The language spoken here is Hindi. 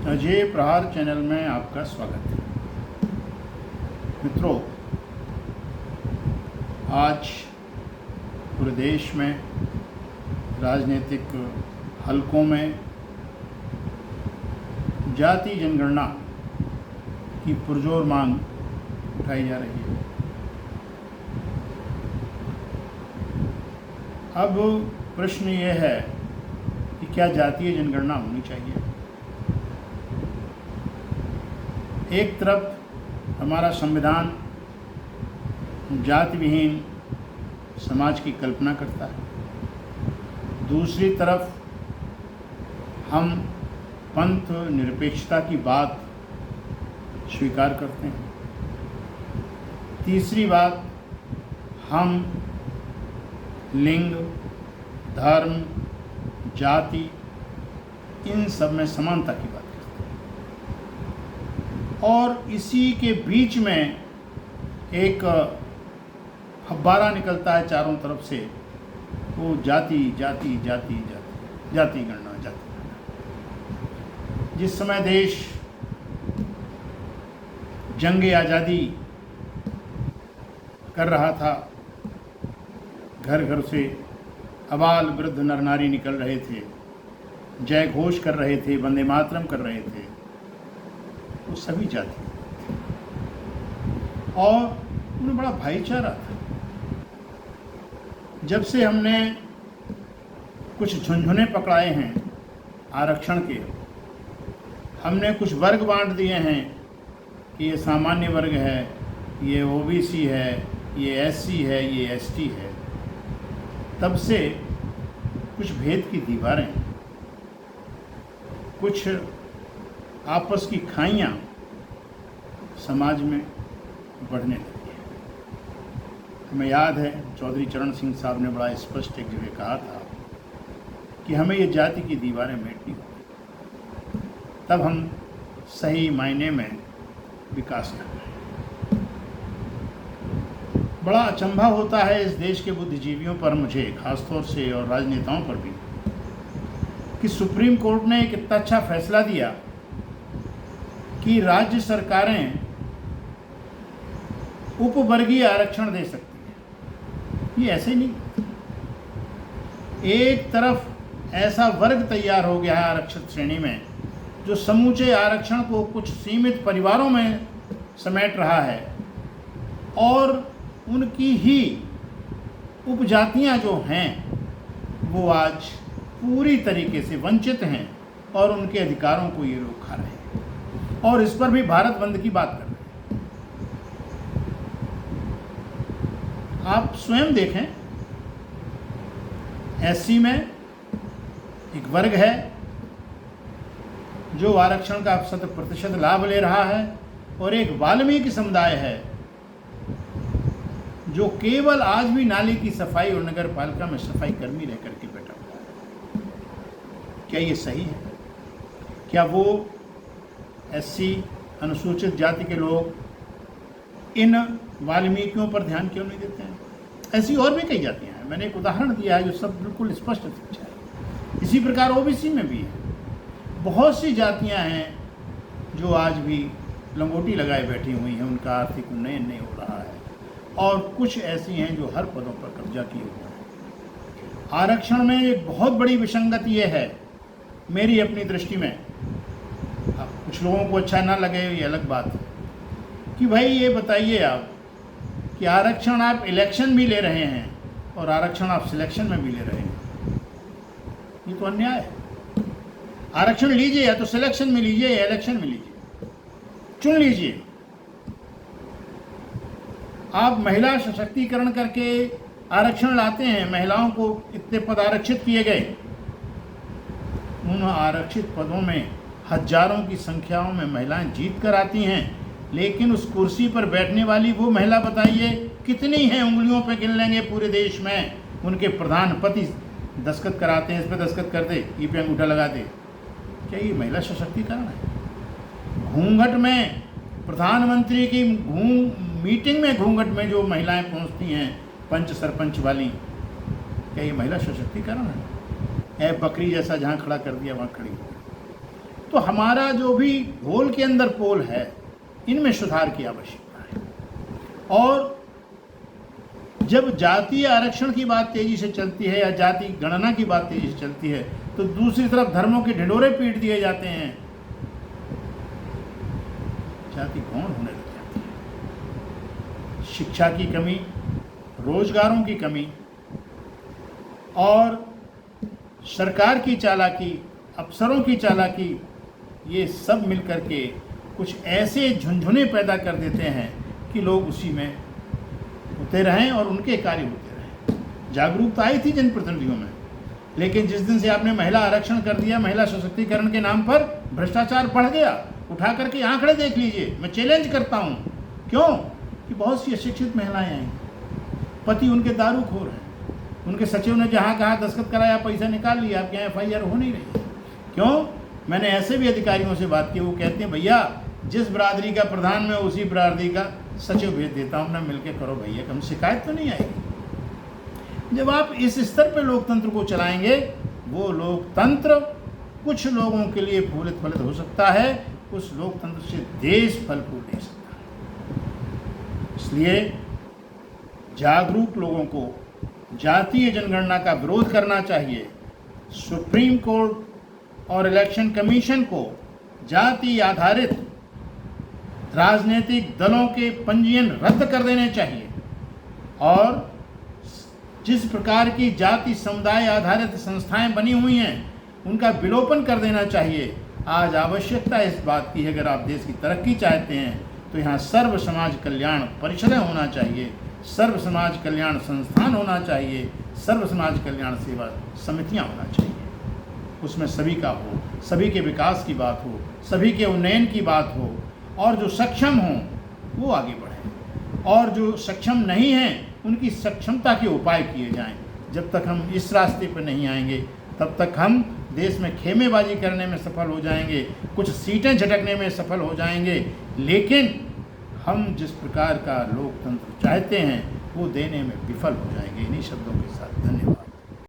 अजय प्रहार चैनल में आपका स्वागत है। मित्रों, आज पूरे देश में राजनीतिक हलकों में जाति जनगणना की पुरजोर मांग उठाई जा रही है। अब प्रश्न ये है कि क्या जातीय जनगणना होनी चाहिए। एक तरफ हमारा संविधान जाति विहीन समाज की कल्पना करता है, दूसरी तरफ हम पंथ निरपेक्षता की बात स्वीकार करते हैं, तीसरी बात हम लिंग, धर्म, जाति इन सब में समानता की बात करते हैं। और इसी के बीच में एक फव्वारा निकलता है चारों तरफ से, वो जाति जाति जाति जाति जाति गणना जाति गणना। जिस समय देश जंग आज़ादी कर रहा था, घर घर से अबाल वृद्ध नर नारी निकल रहे थे, जय घोष कर रहे थे, वंदे मातरम कर रहे थे, वो सभी जाति और उनमें बड़ा भाईचारा था। जब से हमने कुछ झुंझुने पकड़ाए हैं आरक्षण के, हमने कुछ वर्ग बांट दिए हैं कि ये सामान्य वर्ग है, ये ओबीसी है, ये एससी है, ये एसटी है, तब से कुछ भेद की दीवारें, कुछ आपस की खाइयाँ समाज में बढ़ने लगी है। हमें याद है चौधरी चरण सिंह साहब ने बड़ा स्पष्ट एक जगह कहा था कि हमें ये जाति की दीवारें मेटनी होगी, तब हम सही मायने में विकास कर रहे हैं। बड़ा अचंभा होता है इस देश के बुद्धिजीवियों पर, मुझे खासतौर से, और राजनेताओं पर भी, कि सुप्रीम कोर्ट ने एक इतना अच्छा फैसला दिया कि राज्य सरकारें उपवर्गीय आरक्षण दे सकती हैं। ये ऐसे नहीं, एक तरफ ऐसा वर्ग तैयार हो गया है आरक्षित श्रेणी में जो समूचे आरक्षण को कुछ सीमित परिवारों में समेट रहा है, और उनकी ही उपजातियां जो हैं वो आज पूरी तरीके से वंचित हैं और उनके अधिकारों को ये लोग खा रहे हैं, और इस पर भी भारत बंद की बात कर रहे हैं। आप स्वयं देखें, एससी में एक वर्ग है जो आरक्षण का 100% लाभ ले रहा है, और एक वाल्मीकि समुदाय है जो केवल आज भी नाली की सफाई और नगर पालिका में सफाई कर्मी रह करके बैठा हुआ है। क्या ये सही है? क्या वो एससी अनुसूचित जाति के लोग इन वाल्मीकियों पर ध्यान क्यों नहीं देते हैं? ऐसी और भी कई जातियां हैं, मैंने एक उदाहरण दिया है जो सब बिल्कुल स्पष्ट है। इसी प्रकार ओबीसी में भी है, बहुत सी जातियां हैं जो आज भी लंगोटी लगाए बैठी हुई हैं, उनका आर्थिक उन्नयन नहीं हो रहा है, और कुछ ऐसी हैं जो हर पदों पर कब्जा किए हुए हैं। आरक्षण में एक बहुत बड़ी विसंगति ये है, मेरी अपनी दृष्टि में, कुछ लोगों को अच्छा ना लगे ये अलग बात है, कि भाई ये बताइए आप कि आरक्षण आप इलेक्शन भी ले रहे हैं और आरक्षण आप सिलेक्शन में भी ले रहे हैं, ये तो अन्याय है। आरक्षण लीजिए, या तो सिलेक्शन में लीजिए या इलेक्शन में लीजिए, चुन लीजिए। आप महिला सशक्तिकरण करके आरक्षण लाते हैं, महिलाओं को इतने पद आरक्षित किए गए, उन आरक्षित पदों में हजारों की संख्याओं में महिलाएं जीत कर आती हैं, लेकिन उस कुर्सी पर बैठने वाली वो महिला बताइए कितनी हैं, उंगलियों पे गिन लेंगे पूरे देश में। उनके प्रधानपति दस्तखत कराते हैं, इस पर दस्तखत करते, ई पे अंगूठा लगाते। क्या ये महिला सशक्तिकरण है? घूंघट में प्रधानमंत्री की मीटिंग में घूंघट में जो महिलाएं पहुंचती हैं, पंच सरपंच वाली, क्या ये महिला सशक्तिकरण है? बकरी जैसा जहाँ खड़ा कर दिया वहाँ खड़ी। तो हमारा जो भी घोल के अंदर पोल है, इनमें सुधार की आवश्यकता है। और जब जातीय आरक्षण की बात तेजी से चलती है या जाति गणना की बात तेजी से चलती है, तो दूसरी तरफ धर्मों के ढिढोरे पीट दिए जाते हैं, जाति कौन होने लग जाती है। शिक्षा की कमी, रोजगारों की कमी और सरकार की चालाकी, अफसरों की चालाकी, ये सब मिलकर के कुछ ऐसे झुंझुने पैदा कर देते हैं कि लोग उसी में होते रहें और उनके कार्य होते रहें। जागरूकता आई थी जनप्रतिनिधियों में, लेकिन जिस दिन से आपने महिला आरक्षण कर दिया, महिला सशक्तिकरण के नाम पर भ्रष्टाचार बढ़ गया। उठा करके आंकड़े देख लीजिए, मैं चैलेंज करता हूँ। क्यों? कि बहुत सी अशिक्षित महिलाएं आई, पति उनके दारूखोर हैं, उनके सचिव ने जहाँ कहा दस्तखत कराया, पैसा निकाल लिया, आपके यहाँ FIR हो नहीं रही। क्यों? मैंने ऐसे भी अधिकारियों से बात की, वो कहते हैं भैया जिस बिरादरी का प्रधान मैं उसी बिरादरी का सचिव भेज देता हूँ, अपना मिलके करो भैया, कम शिकायत तो नहीं आएगी। जब आप इस स्तर पे लोकतंत्र को चलाएंगे, वो लोकतंत्र कुछ लोगों के लिए फूलित फलित हो सकता है, उस लोकतंत्र से देश फल फूल नहीं सकता। इसलिए जागरूक लोगों को जातीय जनगणना का विरोध करना चाहिए। सुप्रीम कोर्ट और इलेक्शन कमीशन को जाति आधारित राजनीतिक दलों के पंजीयन रद्द कर देने चाहिए और जिस प्रकार की जाति समुदाय आधारित संस्थाएं बनी हुई हैं, उनका विलोपन कर देना चाहिए। आज आवश्यकता इस बात की है, अगर आप देश की तरक्की चाहते हैं तो यहाँ सर्व समाज कल्याण परिषदें होना चाहिए, सर्व समाज कल्याण संस्थान होना चाहिए, सर्व समाज कल्याण सेवा समितियाँ होना चाहिए। उसमें सभी का हो, सभी के विकास की बात हो, सभी के उन्नयन की बात हो, और जो सक्षम हों वो आगे बढ़ें, और जो सक्षम नहीं हैं उनकी सक्षमता के उपाय किए जाएं। जब तक हम इस रास्ते पर नहीं आएंगे, तब तक हम देश में खेमेबाजी करने में सफल हो जाएंगे, कुछ सीटें झटकने में सफल हो जाएंगे, लेकिन हम जिस प्रकार का लोकतंत्र चाहते हैं वो देने में विफल हो जाएंगे। इन्हीं शब्दों के साथ धन्यवाद।